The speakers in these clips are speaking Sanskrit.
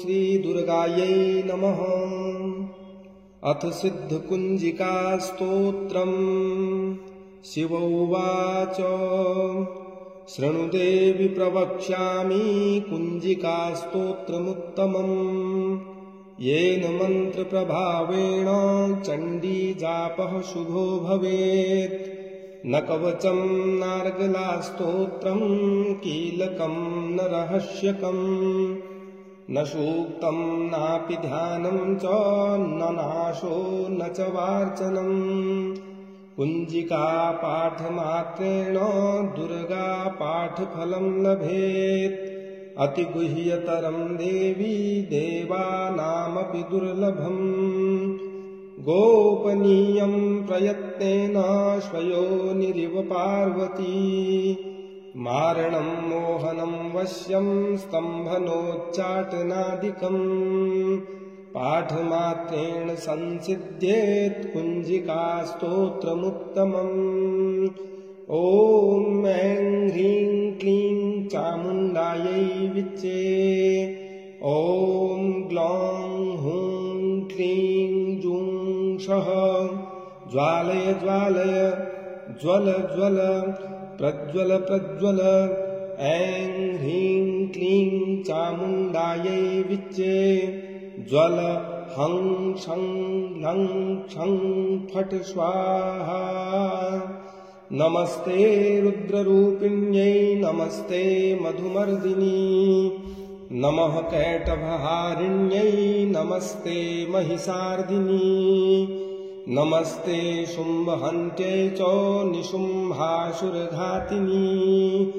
श्रीदुर्गायै नमः। अथ सिद्धकुञ्जिकास्तोत्रम्। शिव उवाच शृणुदेवि प्रवक्ष्यामि कुञ्जिकास्तोत्रमुत्तमम्। येन मन्त्रप्रभावेण चण्डीजापः शुभो भवेत्। न कवचं नार्गलास्तोत्रं कीलकं न रहस्यकम्। न सूक्तं नापि ध्यानं च न नाशो न च वार्चनम्। कुञ्जिकापाठमात्रेण दुर्गापाठफलं लभेत्। अतिगुह्यतरं देवी देवानामपि दुर्लभम्। गोपनीयं प्रयत्नेन स्वयोनिरिव पार्वती। मारणं मोहनं वश्यं स्तम्भनोच्चाटनादिकम्। पाठमात्रेण संसिद्ध्येत् कुञ्जिकास्तोत्रमुत्तमम्। ॐ ऐं ह्रीं क्लीं चामुण्डायै विच्चे। ॐ ग्लौं हूं क्लीं जूं सः। ज्वालय ज्वालय ज्वल ज्वल प्रज्वल प्रज्वल। ऐं ह्रीं क्लीं चामुण्डायै विच्चे। ज्वल हं शं लं क्षं फट् स्वाहा। नमस्ते रुद्ररूपिण्यै नमस्ते मधुमर्दिनी। नमः कैटभहारिण्यै नमस्ते महिषार्दिनी। नमस्ते शुम्भहन्त्यै च निशुम्भासुरघातिनी।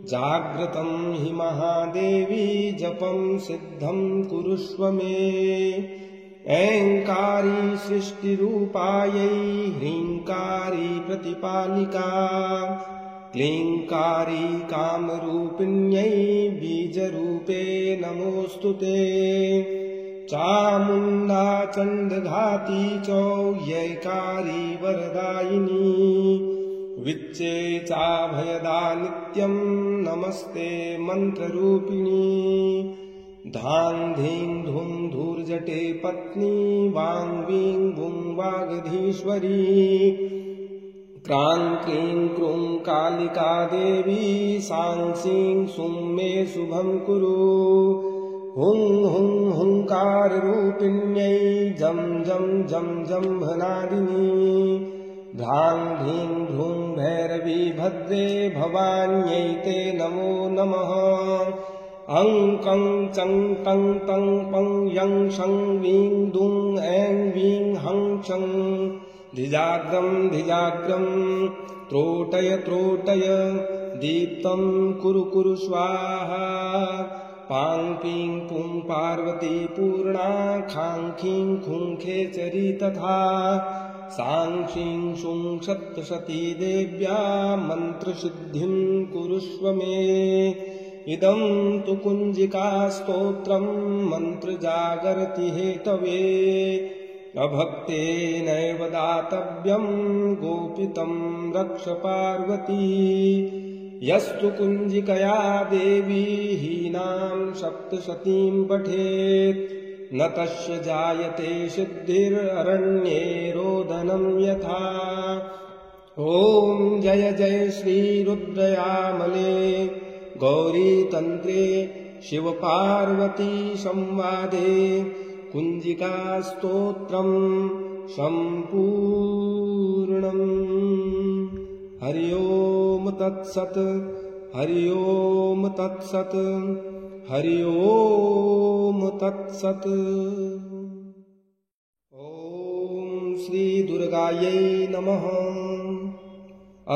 जाग्रतं हि महादेवी जपं सिद्धं कुरुष्व मे। ऐङ्कारी सृष्टिरूपायै ह्रीङ्कारी प्रतिपालिका। क्लीङ्कारी कामरूपिण्यै बीजरूपे नमोऽस्तु ते। चामुण्डा चण्डघाती च यैकारी वरदायिनी। विच्चे चाभयदा नित्यं नमस्ते मन्त्ररूपिणी। धां धीं धूं धूर्जटे पत्नी वां वीं वुं वागधीश्वरी। क्रां क्रीं क्रूं कालिका देवी सां सीं सुं मे शुभं कुरु। हुं हुं हुंकाररूपिण्यै जं जं जं जम्भनादिनी। ध्रां ढीं ढूं भैरवी भद्रे भवान्यै ते नमो नमः। अं कं चं टं तं पं यं शं वीं दुं ऐं वीं हं चं। धिजाग्रं धिजाग्रं त्रोटय त्रोटय दीप्तं कुरु कुरु स्वाहा। पां पीं पुं पार्वती पूर्णा खां खीं खुं खेचरी तथा। सां शीं शूं सप्तशती देव्या मन्त्रसिद्धिं कुरुष्व मे। इदं तु कुञ्जिकास्तोत्रं मन्त्रजागर्ति हेतवे। अभक्तेनैव दातव्यं गोपितं रक्ष पार्वती। यस्तु कुञ्जिकया देवी हीनां सप्तशतीं पठेत्। न तस्य जायते सिद्धिररण्ये रोदनं यथा। ॐ जय जय श्रीरुद्रयामले गौरीतन्त्रे शिवपार्वती संवादे कुञ्जिकास्तोत्रम् सम्पूर्णम्। हरि ओम तत्सत्। हरि ओम तत्सत्। हरि ओम तत्सत्। ॐ श्रीदुर्गायै नमः।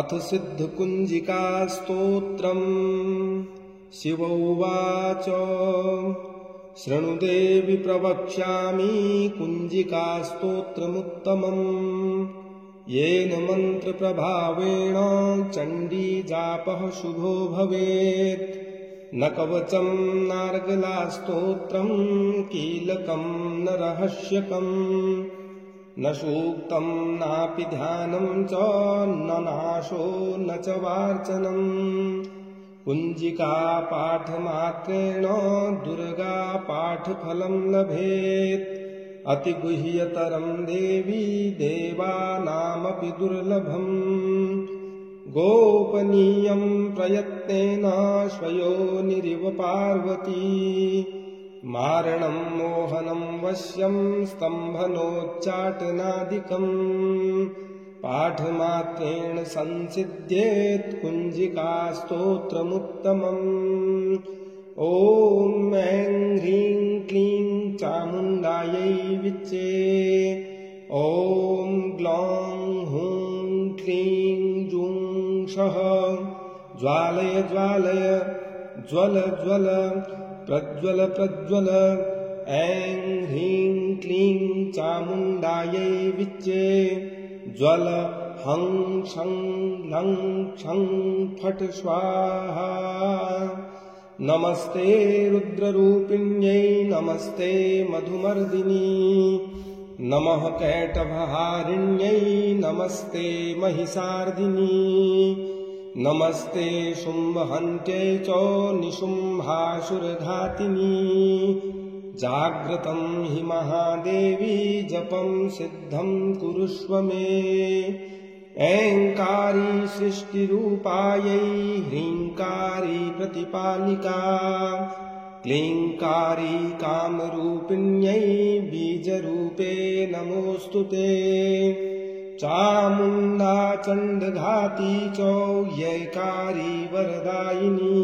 अथ सिद्धकुञ्जिकास्तोत्रम्। शिव उवाच शृणुदेवि प्रवक्ष्यामि कुञ्जिकास्तोत्रमुत्तमम्। येन मन्त्रप्रभावेण चण्डीजापः शुभो भवेत्। न कवचं नार्गलास्तोत्रं कीलकं न रहस्यकम्। न सूक्तं नापि ध्यानं च न नाशो न च वार्चनम्। कुञ्जिका पाठमात्रेण दुर्गा पाठफलं लभेत् अतिगुह्यतरं देवी देवानामपि दुर्लभम् गोपनीयं प्रयत्नेन स्वयोनिरिव पार्वती मारणं मोहनं वश्यं स्तम्भनोच्चाटनादिकम् पाठमात्रेण संसिद्ध्येत् कुञ्जिका स्तोत्रमुत्तमम् ॐ ऐं ह्रीं क्लीं चामुण्डायै विच्चे ॐ ग्लौं हूं क्लीं जूं सः ज्वालय ज्वालय ज्वल ज्वल प्रज्वल प्रज्वल ऐं ह्रीं क्लीं चामुण्डायै विच्चे ज्वल हं शं लं क्षं फट् स्वाहा नमस्ते रुद्ररूपिण्यै नमस्ते मधुमर्दिनी नमः कैटभहारिण्यै नमस्ते महिषार्दिनी नमस्ते शुम्भहन्त्यै च निशुम्भासुरघातिनी जाग्रतं हि महादेवी जपं सिद्धं कुरुष्व मे ऐङ्कारी सृष्टिरूपायै ह्रीङ्कारी प्रतिपालिका क्लीङ्कारी कामरूपिण्यै बीजरूपे नमोऽस्तु ते चामुण्डा चण्डघाती च यैकारी वरदायिनी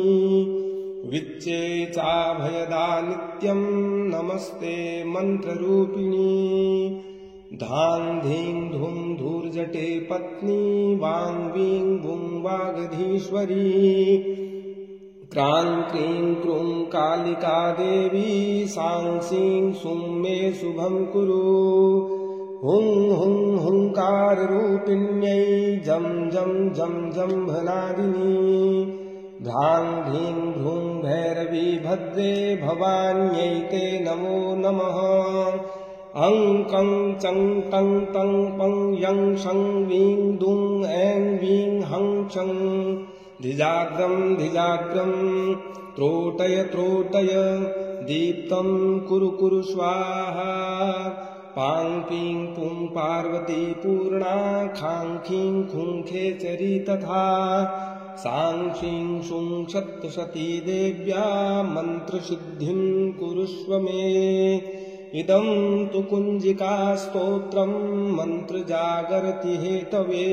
विच्चे चाभयदा नित्यं नमस्ते मन्त्ररूपिणी धां धीं धूं धूर्जटे पत्नी वां वीं वुं वागधीश्वरी क्रां क्रीं क्रूं कालिका देवी सां सीं सुं मे शुभं कुरु हुं हुं हुंकाररूपिण्यै जं जं जं जम्भनादिनी ध्रां ढीं ढूं भैरवी भद्रे भवान्यै ते नमो नमः अं कं चं टं तं पं यं शं वीं दुं ऐं वीं हं चं धिजाग्रं धिजाग्रं त्रोटय त्रोटय दीप्तं कुरु कुरु स्वाहा पां पीं पुं पार्वती पूर्णा खां खीं खुं खेचरी तथा सां शीं शुं सप्तशती देव्या मन्त्रसिद्धिं कुरुष्व मे इदं तु कुञ्जिका स्तोत्रं मन्त्रजागरति हेतवे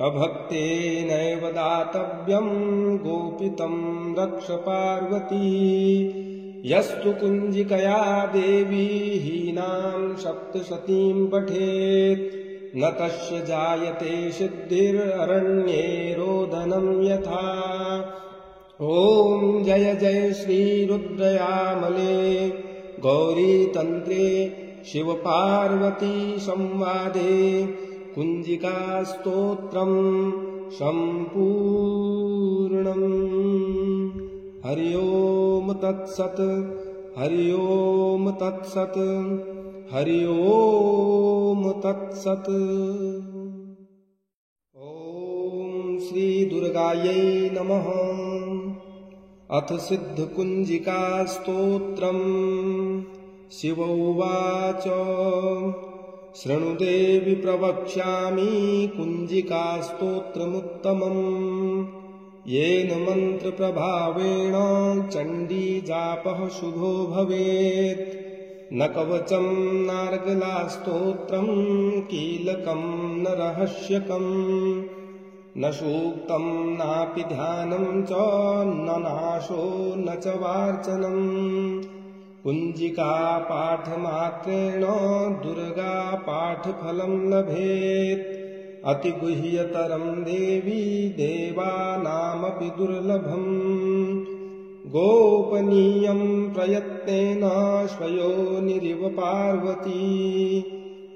अभक्तेनैव दातव्यं गोपितं रक्ष पार्वती यस्तु कुञ्जिकया देवी हीनां सप्तशतीं पठेत् न तस्य जायते सिद्धिररण्ये रोदनं यथा ॐ जय जय श्रीरुद्रयामले गौरीतन्त्रे शिवपार्वती संवादे कुञ्जिका स्तोत्रं सम्पूर्णम् हरि ओम तत्सत् हरि ओम तत्सत् हरि ओम तत्सत् ॐ श्री दुर्गायै नमः अथ सिद्धकुञ्जिका स्तोत्रम् शिव उवाच शृणु देवि प्रवक्ष्यामि कुञ्जिका स्तोत्रमुत्तमम् येन मन्त्रप्रभावेण चण्डीजापः शुभो भवेत् न कवचं नार्गलास्तोत्रं कीलकं न रहस्यकम् न सूक्तं नापि ध्यानं च न नाशो न च वार्चनम् कुञ्जिका पाठमात्रेण दुर्गा पाठफलं लभेत् अतिगुह्यतरं देवी देवानामपि दुर्लभम् गोपनीयं प्रयत्नेन स्वयोनिरिव पार्वती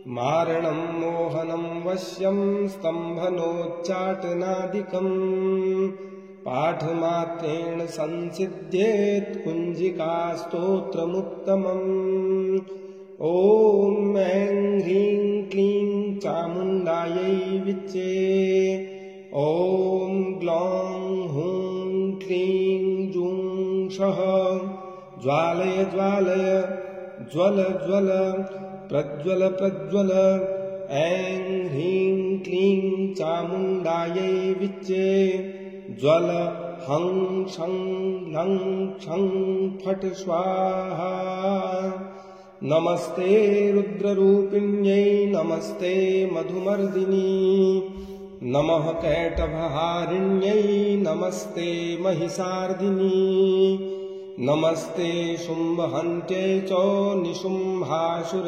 मारणं मोहनं वश्यं स्तम्भनोच्चाटनादिकम् पाठमात्रेण संसिद्ध्येत् कुञ्जिका स्तोत्रमुत्तमम् ॐ ऐं ह्रीं क्लीं चामुण्डायै विच्चे ॐ ग्लौं हूं जुंषः ज्वालय ज्वालय ज्वल ज्वल प्रज्वल प्रज्वल ऐं ह्रीं क्लीं चामुण्डायै विच्चे ज्वल हं शं लं क्षं फट् स्वाहा। नमस्ते रुद्ररूपिण्यै नमस्ते मधुमर्दिनी नमः कैटभहारिण्यै नमस्ते महिषार्दिनी नमस्ते शुम्भहन्त्यै च निशुम्भासुरघातिनी।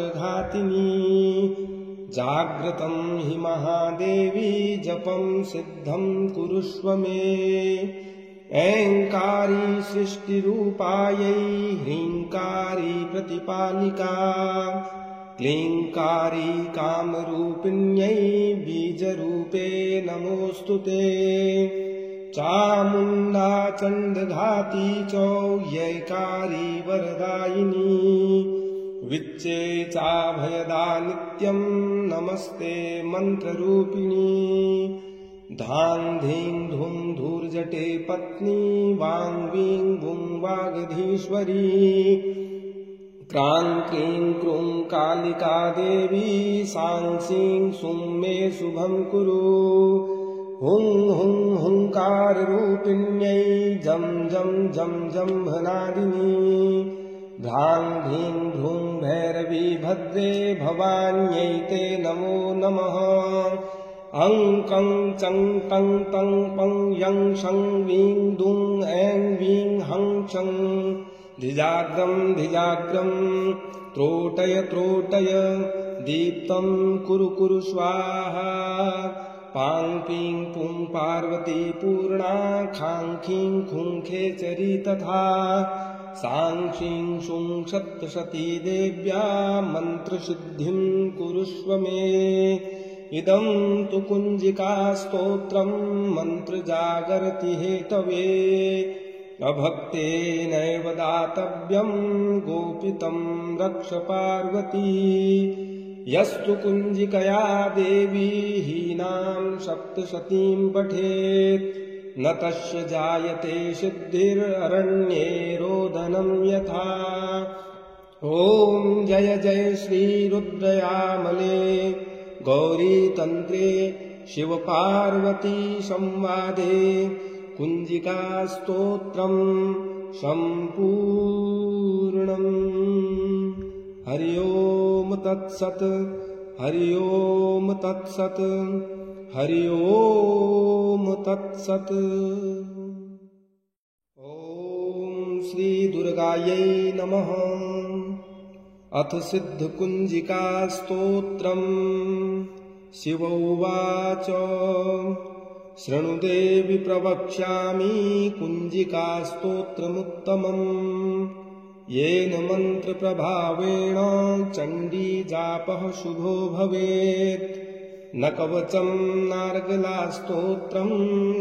जाग्रतं हि महादेवी जपं सिद्धं कुरुष्व मे ऐङ्कारी सृष्टिरूपायै ह्रीङ्कारी प्रतिपालिका क्लीङ्कारी कामरूपिण्यै बीजरूपे नमोऽस्तु ते। चामुण्डा चण्डघाती च यैकारी वरदायिनी विच्चे चाभयदा नित्यं नमस्ते मन्त्ररूपिणी। धां धीं धूं धूर्जटे पत्नी वां वीं वुं वागधीश्वरी क्रां क्रीं क्रूं कालिका देवी सां सीं सुं मे शुभं कुरु। हुं हुं हुंकाररूपिण्यै जं जं जं जम्भनादिनी भ्रां भ्रीं भ्रूं भैरवी भद्रे भवान्यै ते नमो नमः। अं कं चं टं तं पं यं शं वीं दुं ऐं वीं हं चं धिजाग्रं धिजाग्रं त्रोटय त्रोटय दीप्तं कुरु कुरु स्वाहा। पां पीं पुं पार्वती पूर्णा खां खीं खुं खेचरी तथा सां शीं शुं सप्तशती देव्या मन्त्रसिद्धिं कुरुष्व मे। इदं तु कुञ्जिकास्तोत्रं मन्त्रजागर्ति हेतवे अभक्तेनैव दातव्यं गोपितं रक्ष पार्वती। यस्तु कुञ्जिकया देवी हीनां सप्तशतीं पठेत् न तस्य जायते सिद्धिररण्ये रोदनं यथा। ॐ जय जय श्रीरुद्रयामले गौरीतन्त्रे शिवपार्वती संवादे कुञ्जिकास्तोत्रं सम्पूर्णम्। हरि ओम तत्सत् हरि ओम तत्सत् हरि ओम तत्सत्। ॐ श्री दुर्गायै नमः। अथ सिद्धकुञ्जिकास्तोत्रम्। शिव उवाच शृणुदेवि प्रवक्ष्यामि कुञ्जिकास्तोत्रमुत्तमम् येन मन्त्रप्रभावेण चण्डी जापः शुभो भवेत्। न कवचं नार्गलास्तोत्रं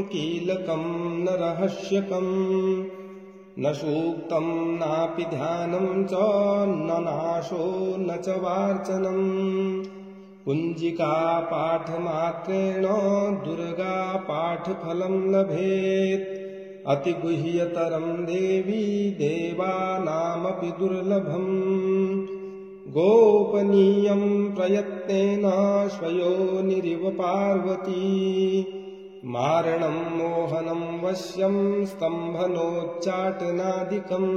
कीलकं न रहस्यकम् न सूक्तं नापि ध्यानं च न नाशो न च वार्चनम्। कुञ्जिकापाठमात्रेण दुर्गापाठफलं लभेत्। अतिगुह्यतरं देवी देवानामपि दुर्लभम्। गोपनीयं प्रयत्नेन स्वयोनिरिव पार्वती मारणं मोहनं वश्यं स्तम्भनोच्चाटनादिकम्।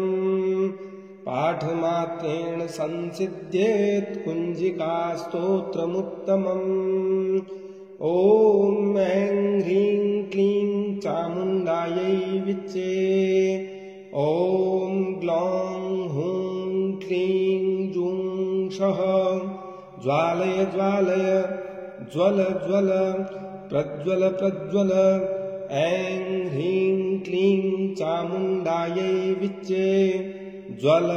पाठमात्रेण संसिद्ध्येत् कुञ्जिकास्तोत्रमुत्तमम्। ॐ ऐं ह्रीं क्लीं चामुण्डायै विच्चे ॐ ग्लौं हुं क्लीं जुंषः ज्वालय ज्वालय ज्वल ज्वल प्रज्वल प्रज्वल ऐं ह्रीं क्लीं चामुण्डायै विच्चे ज्वल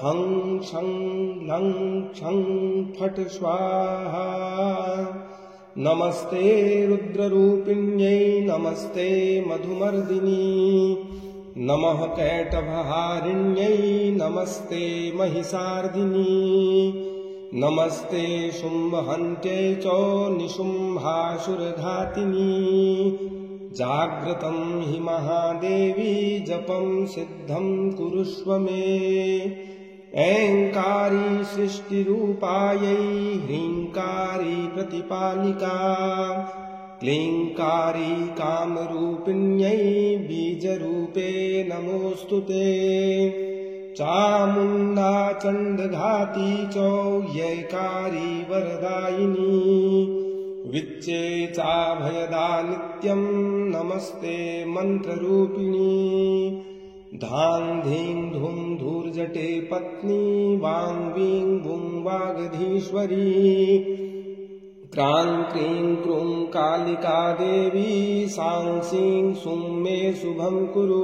हं शं लं क्षं फट् स्वाहा। नमस्ते रुद्ररूपिण्यै नमस्ते मधुमर्दिनी नमः कैटभहारिण्यै नमस्ते महिषार्दिनी नमस्ते शुम्भहन्त्यै च निशुम्भासुरघातिनी। जाग्रतं हि महादेवी जपं सिद्धं कुरुष्व मे। ऐङ्कारी सृष्टिरूपायै ह्रीङ्कारी प्रतिपालिका क्लीङ्कारी कामरूपिण्यै बीजरूपे नमोऽस्तु ते। चामुण्डा चण्डघाती चौयैकारी वरदायिनी विच्चे चाभयदा नित्यं नमस्ते मन्त्ररूपिणी। धां धीं धूं धूर्जटे पत्नी वां वीं वुं वागधीश्वरी। क्रां क्रीं क्रूं कालिका देवी सां सीं सुं मे शुभं कुरु।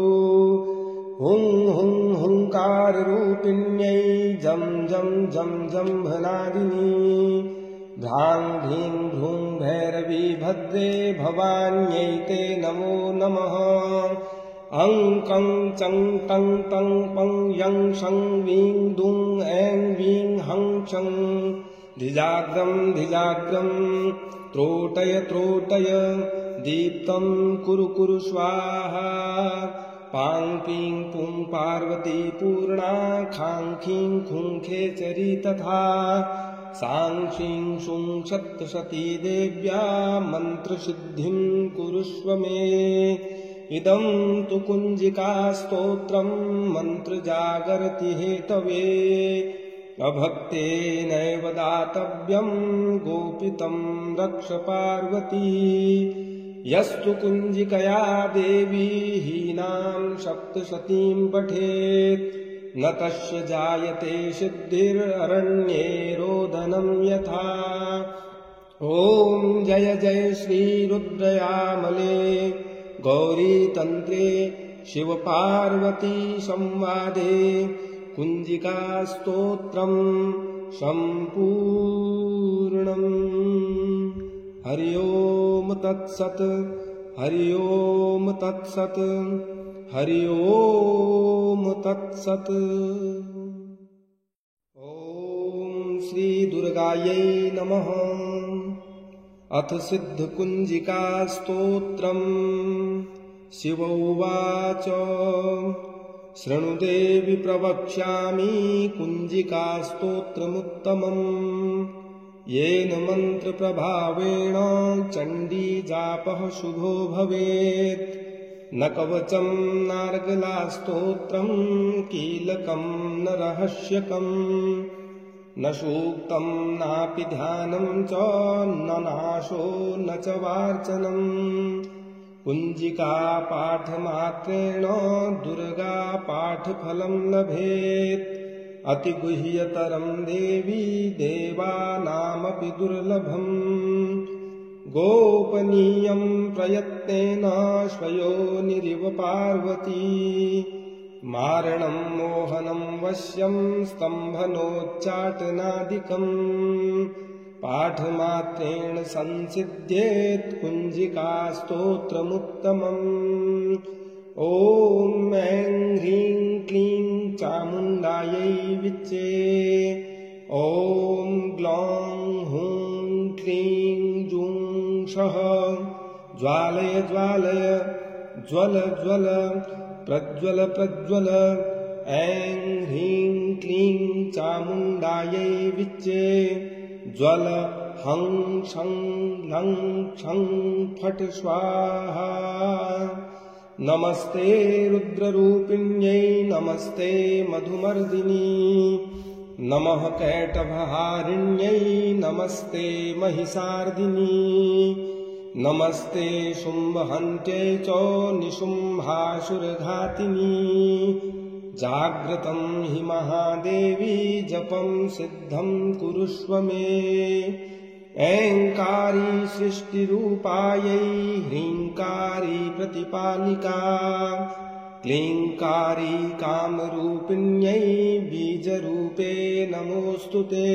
हुं हुं हुंकाररूपिण्यै जं जं जं जम्भनादिनी। ध्रां ढीं ढूं भैरवी भद्रे भवान्यै ते नमो नमः। अं कं चं टं टं पं यं शं वीं दुं ऐं वीं हं चं। धिजाग्रं धिजाग्रं त्रोटय त्रोटय दीप्तं कुरु कुरु स्वाहा। पां पीं पुं पार्वती पूर्णा खां खीं खुं खेचरी तथा। सां शीं शुं सप्तशती देव्या मन्त्रसिद्धिं कुरुष्व मे। इदं तु कुञ्जिका स्तोत्रं मन्त्रजागर्ति हेतवे। अभक्तेनैव दातव्यं गोपितं रक्ष पार्वती। यस्तु कुञ्जिकया देवी हीनां सप्तशतीं पठेत् न तस्य जायते सिद्धिररण्ये रोदनं यथा। ॐ जय जय श्रीरुद्रयामले गौरीतन्त्रे शिवपार्वती संवादे कुञ्जिकास्तोत्रं सम्पूर्णम्। हरि ओम तत्सत् हरि ओम तत्सत् हरि ओम तत्सत्। ॐ श्री दुर्गायै नमः। अथ सिद्धकुञ्जिका स्तोत्रम्। शिव उवाच शृणु देवि प्रवक्ष्यामि कुञ्जिका स्तोत्रमुत्तमम्। येन मन्त्रप्रभावेण चण्डी जापः शुभो भवेत्। न कवचं नार्गला स्तोत्रं कीलकं न रहस्यकम्। न सूक्तं नापि ध्यानं च न नाशो न च वार्चनम्। कुञ्जिका पाठमात्रेण दुर्गा पाठफलं लभेत्। अतिगुह्यतरं देवी देवानामपि दुर्लभम्। गोपनीयं प्रयत्नेन स्वयोनिरिव पार्वती। मारणं मोहनं वश्यं स्तम्भनोच्चाटनादिकम्। पाठमात्रेण संसिद्ध्येत् कुञ्जिका स्तोत्रमुत्तमम्। ॐ ऐं ह्रीं क्लीं चामुण्डायै विच्चे। ॐ ग्लौं हुं क्लीं जूं सः। ज्वालय ज्वालय ज्वल ज्वल प्रज्वल प्रज्वल। ऐं ह्रीं क्लीं चामुण्डायै विच्चे। ज्वल हं शं लं क्षं फट् स्वाहा। नमस्ते रुद्ररूपिण्यै नमस्ते मधुमर्दिनी। नमः कैटभहारिण्यै नमस्ते महिषार्दिनी। नमस्ते शुम्भहन्त्यै च निशुम्भासुरघातिनी। जाग्रतं हि महादेवी जपं सिद्धं कुरुष्व मे। ऐङ्कारी सृष्टिरूपायै ह्रीङ्कारी प्रतिपालिका क्लीङ्कारी कामरूपिण्यै बीजरूपे नमोऽस्तु ते।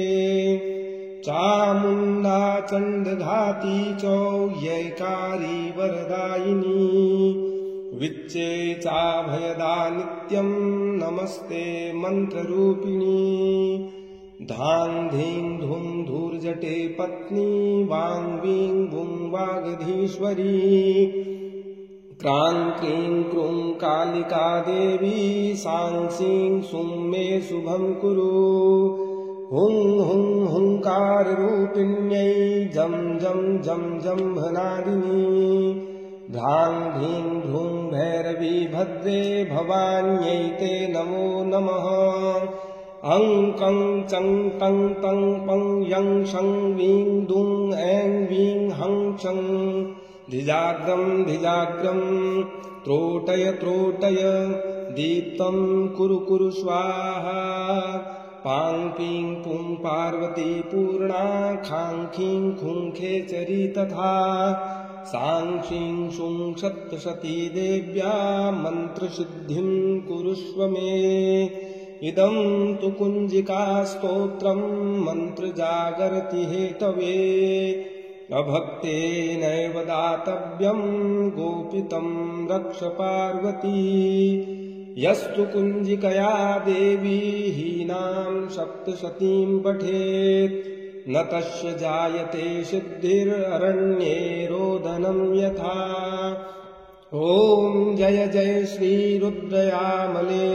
चामुण्डा चण्डघाती चौयैकारी वरदायिनी विच्चे चाभयदा नित्यं नमस्ते मन्त्ररूपिणी। धां धीं धूं धूर्जटे पत्नी वां वीं वुं वागधीश्वरी। क्रां क्रीं क्रूं कालिका देवी सां सीं सुं मे शुभं कुरु हुं हुं हुंकाररूपिण्यै जं जं जं जम्भनादिनी ध्रां ध्रीं भ्रूं भैरवी भद्रे भवान्यै ते नमो नमः अं कं चं तं तं पं यं शं वीं दुं ऐं वीं हं चं धिजाग्रं धिजाग्रं त्रोटय त्रोटय दीप्तं कुरु कुरु स्वाहा पां पीं पुं पार्वती पूर्णा खां खीं खुं खेचरी तथा सां शीं शुं सप्तशती देव्या मन्त्रसिद्धिं कुरुष्व मे इदं तु कुञ्जिका स्तोत्रं मन्त्रजागर्ति हेतवे अभक्तेनैव दातव्यं गोपितं रक्ष पार्वती यस्तु कुञ्जिकया देवी हीनां सप्तशतीं पठेत् न तस्य जायते सिद्धिररण्ये रोदनं यथा ॐ जय जय श्रीरुद्रयामले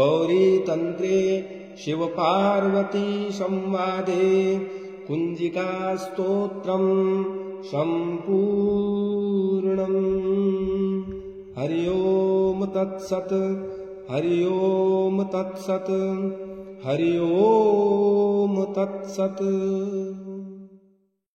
गौरीतन्त्रे शिवपार्वती संवादे कुञ्जिकास्तोत्रं सम्पूर्णम् हरि ओम तत्सत् हरि ओम तत्सत् हरि ओम तत्सत्।